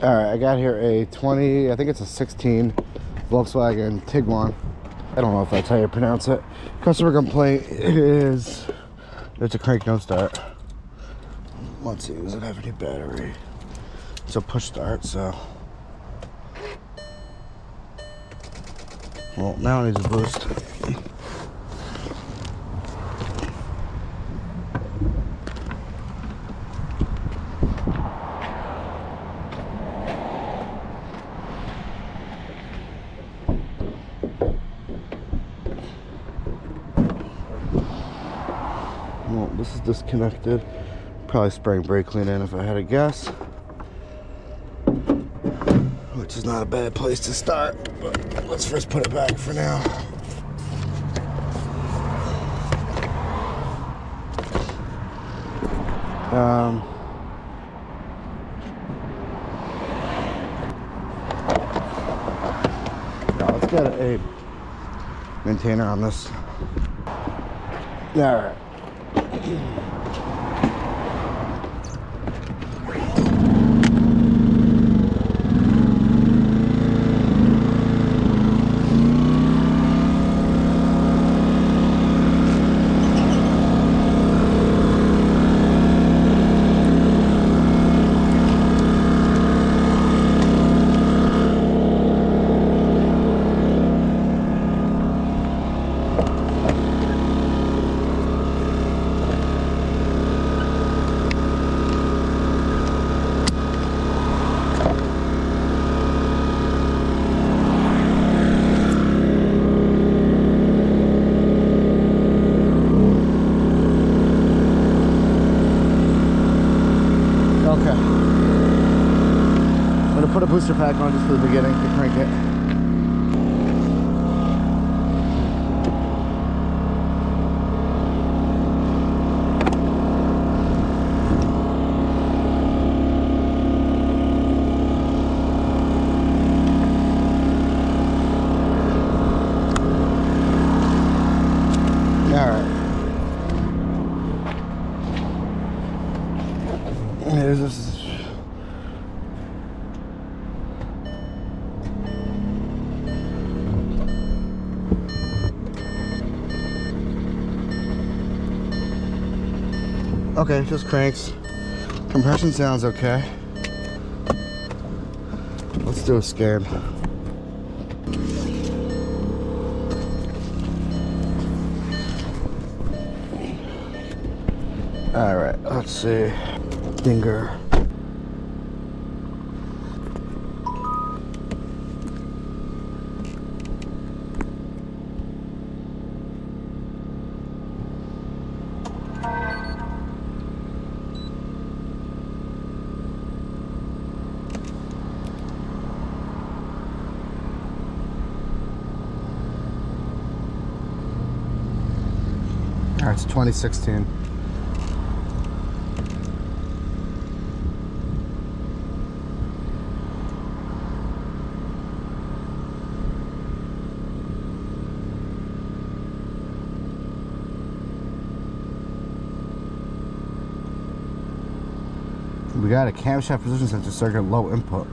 All right, I got here a 20, I think it's a 16 Volkswagen Tiguan. I don't know if that's how you pronounce it. Customer complaint is it's a crank no start. Let's see, does it have any battery? It's a push start, so. Well, now it needs a boost. Well, this is disconnected. Probably spraying brake clean in if I had to guess. Which is not a bad place to start, but let's first put it back for now. Now let's get a maintainer on this. All right. Put a booster pack on just for the beginning to crank it. All right. Here's this. Okay, just cranks. Compression sounds okay. Let's do a scan. All right, let's see. Dinger. All right, it's 2016. We got a camshaft position sensor circuit, low input.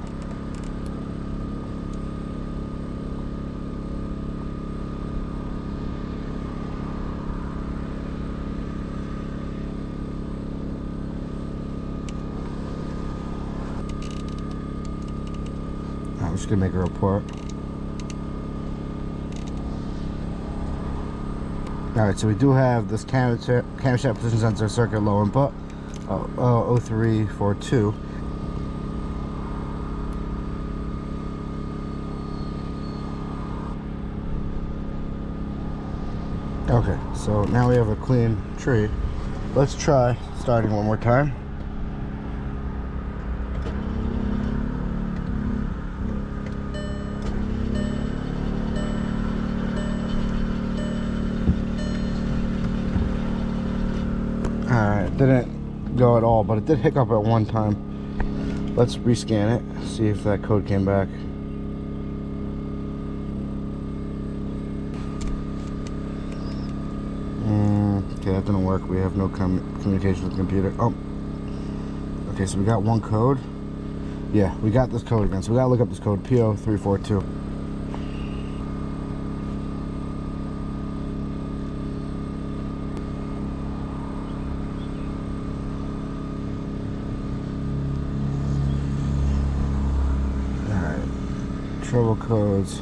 I'm just gonna make a report. Alright, so we do have this camshaft position sensor circuit, low input. 0342. Okay, so now we have a clean tree. Let's try starting one more time. Alright, didn't go at all, but it did hiccup at one time. Let's rescan it, see if that code came back. Okay, that didn't work. We have no communication with the computer. Oh, okay, so we got one code. Yeah, we got this code again, so we gotta look up this code, PO342. Alright, trouble codes.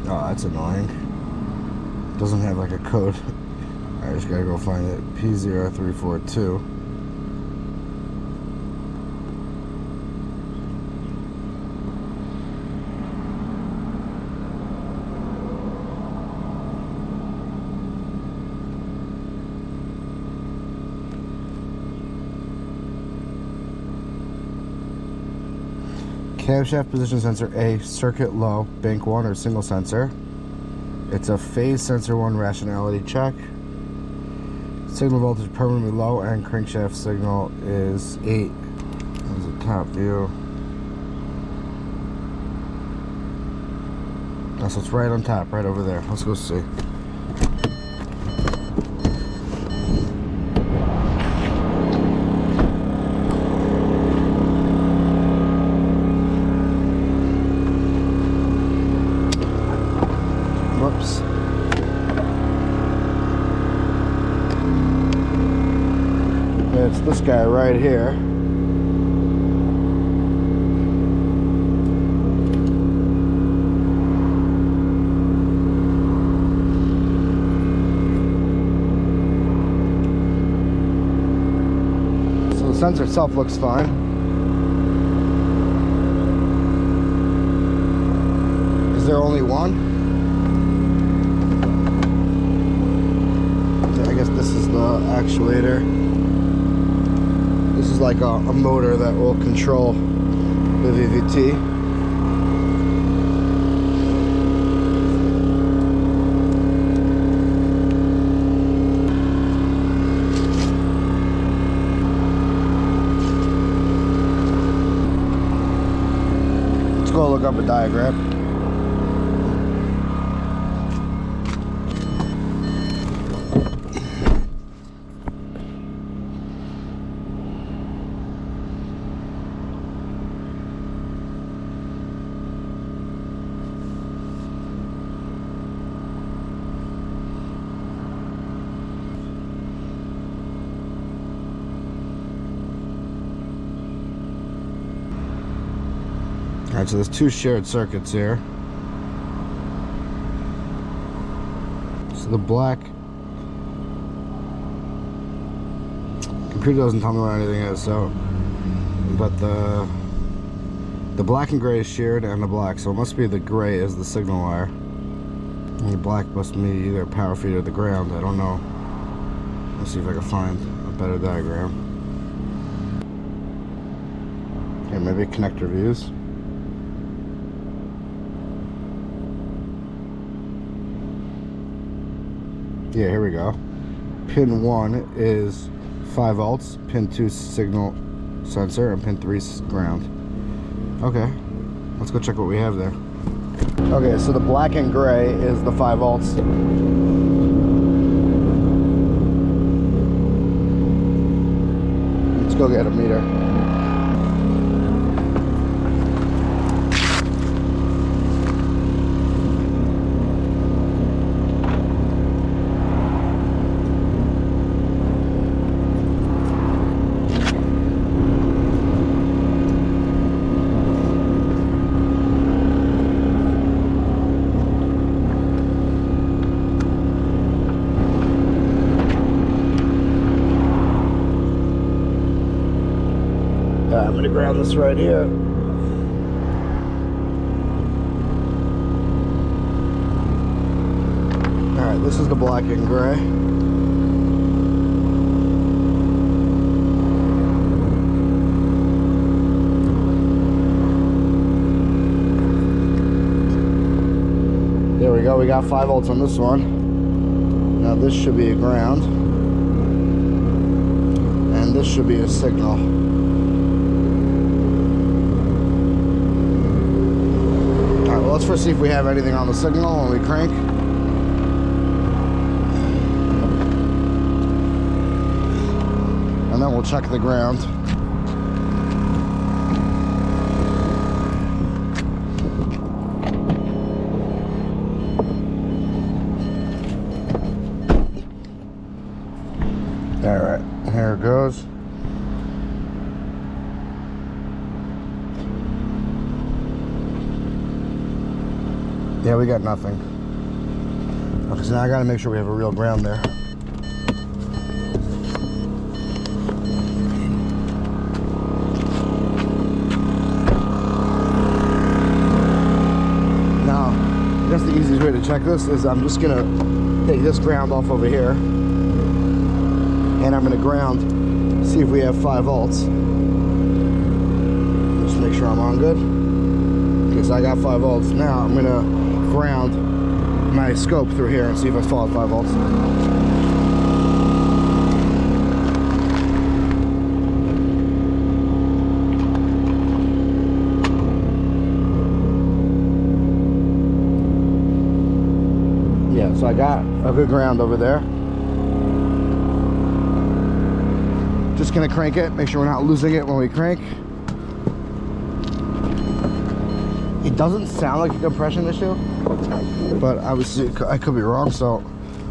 Oh, that's annoying. Doesn't have like a code. I just gotta go find it. P0342. Camshaft position sensor A, circuit low, bank 1 or single sensor. It's a phase sensor 1 rationality check. Signal voltage permanently low and crankshaft signal is 8. There's a top view. Oh, so it's right on top, right over there. Let's go see. Whoops. It's this guy right here. So the sensor itself looks fine. Is there only one? I guess this is the actuator. This is like a motor that will control the VVT. Let's go look up a diagram. Alright, so there's two shared circuits here. So the black computer doesn't tell me what anything is, so but the black and gray is shared and the black, so it must be the gray is the signal wire. And the black must be either power feed or the ground, I don't know. Let's see if I can find a better diagram. Okay, maybe connector views. Yeah, here we go. Pin 1 is 5 volts, pin 2 signal sensor, and pin 3 is ground. Okay, let's go check what we have there. Okay, so the black and gray is the 5 volts. Let's go get a meter. I'm going to ground this right here. Alright, this is the black and gray. There we go, we got 5 volts on this one. Now this should be a ground. And this should be a signal. Let's first see if we have anything on the signal when we crank. check the ground. All right, here it goes. Yeah, we got nothing. Okay, so now I gotta make sure we have a real ground there. Now, I guess the easiest way to check this is I'm just gonna take this ground off over here, and I'm gonna ground, see if we have 5 volts. Just make sure I'm on good. Okay, so I got 5 volts. Now I'm gonna ground my scope through here and see if I still have 5 volts. Yeah, so I got a good ground over there. Just gonna crank it, make sure we're not losing it when we crank. It doesn't sound like a compression issue, but obviously I could be wrong, so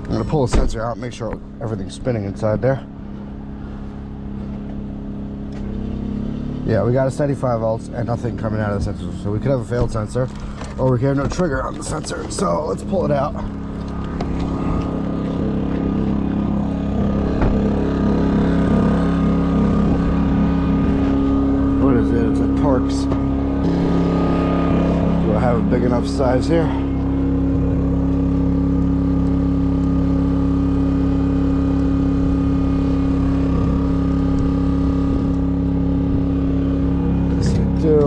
I'm gonna pull the sensor out, make sure everything's spinning inside there. Yeah, we got a steady 5 volts and nothing coming out of the sensor. So we could have a failed sensor, or we could have no trigger on the sensor. So let's pull it out. What is it? It's a Torx. Do I have a big enough size here? Yes, I do.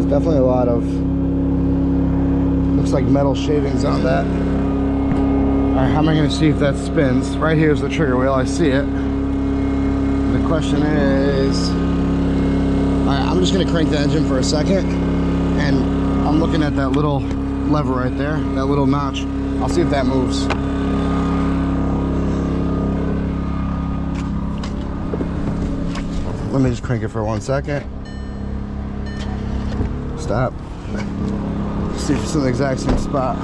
Definitely a lot of, looks like metal shavings on that. All right, how am I gonna see if that spins? Right here's the trigger wheel, I see it. The question is, all right, I'm just gonna crank the engine for a second, and I'm looking at that little lever right there, that little notch. I'll see if that moves. Let me just crank it for 1 second. Stop. See if it's in the exact same spot.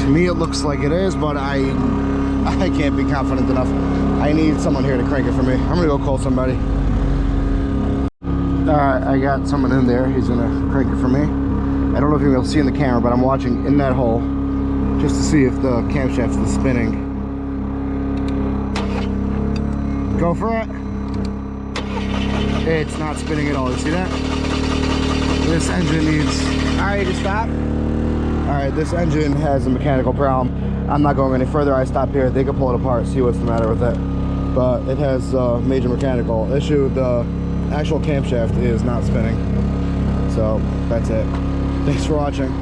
To me it looks like it is, but I can't be confident enough. I need someone here to crank it for me. I'm gonna go call somebody. Alright, I got someone in there. He's gonna crank it for me. I don't know if you'll be able to see in the camera, but I'm watching in that hole just to see if the camshaft is spinning. Go for it. It's not spinning at all. You see that? This engine needs... Alright, you can stop. Alright, this engine has a mechanical problem. I'm not going any further. I stop here. They can pull it apart, see what's the matter with it. But it has a major mechanical issue. The actual camshaft is not spinning. So, that's it. Thanks for watching.